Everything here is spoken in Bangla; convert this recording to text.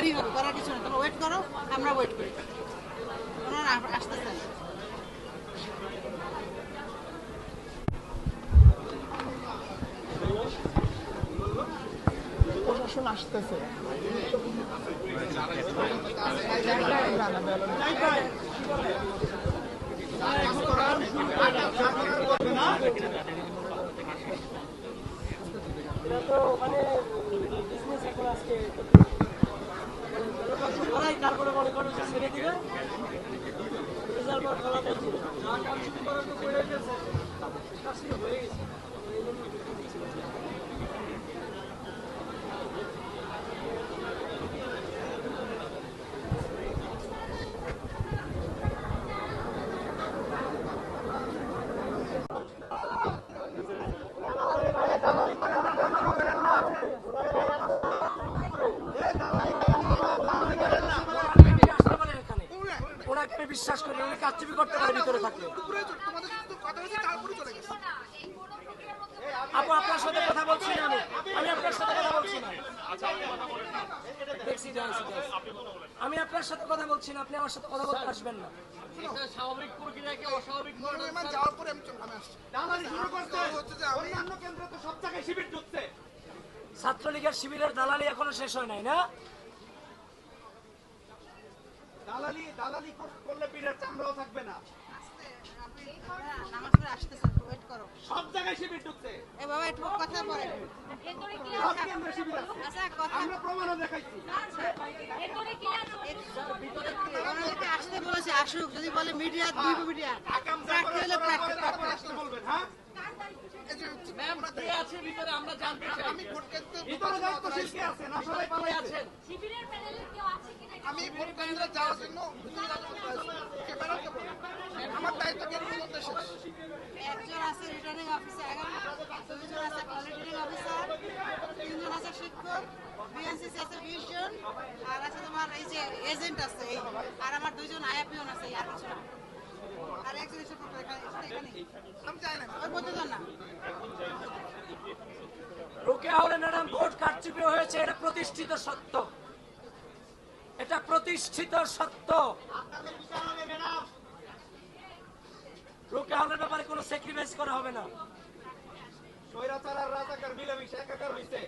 দেরি হবে, করার কিছু না, তোমরা ওয়েট করো, আমরা ওয়েট করি। ওনারা আসতেছেন। প্রশাসন আসতেছে। তারপরে মনে করো ছেড়ে দিবে বিশ্বাস করি উনি কাজচুপি করতে পারে ভিতরে থাকলে। আপু আপনার সাথে কথা বলছি না, আমি আপনার সাথে কথা বলছি না, আমি আপনার সাথে কথা বলছি না, আপনি আমার সাথে কথা বলতে আসবেন না। স্বাভাবিক প্রক্রিয়াকে অস্বাভাবিক যাওয়ার পরে আমি আসছি। সব জায়গায় শিবির ঢুকছে। ছাত্রলীগের শিবিরের দালালি এখনো শেষ হয় নাই না? দালালি করলে পীরের চামড়াও থাকবে না। নামাজ পড়ে আসতেছে, ওয়েট করো। সব জায়গায় শিবির ঢুকছে। এ বাবা একটু কথা বলে। সব কেন্দ্রে শিবির আছে। আচ্ছা কথা আমরা প্রমাণও দেখাইছি। ওনাদেরকে আসতে বলেছে, আসুক। যদি বলে মিডিয়া, দুই মিডিয়া প্রার্থী হলে প্রার্থী আসতে বলবেন। হ্যাঁ ম্যাম কে আছে ভিতরে আমরা জানতে চাই। আমি ভোট কেন্দ্রে ভিতরে দায়িত্বশীল কে আছে না সবাই পালাই আছেন। শিবিরের প্যানেলে কেউ আছে কিনা আমি ভোট কেন্দ্রে যাওয়ার জন্য আমার দায়িত্ব কেন্দ্রের মধ্যে শেষ। একজন আছে রিটার্নিং অফিসার, দুজন আছে পলিটিক্যাল অফিসার, তিনজন আছে শিক্ষক, বিএনসিসি আছে 20 জন, আর আছে তোমার এই যে এজেন্ট আছে, আর আমার দুইজন আয়াপিয়ন আছে, আর কিছু না। আর একজন এসে এখানে আমি চাই না ওই প্রতিজন না। রোকেয়া হলে ম্যাডাম ভোট কারচুপি হয়েছে, এটা প্রতিষ্ঠিত সত্য, এটা প্রতিষ্ঠিত সত্য। রোকেয়া হলের ব্যাপারে কোনো স্যাক্রিফাইস করা হবে না। স্বৈরাচার আর রাজাকার মিলেমিশে একাকার হইছে।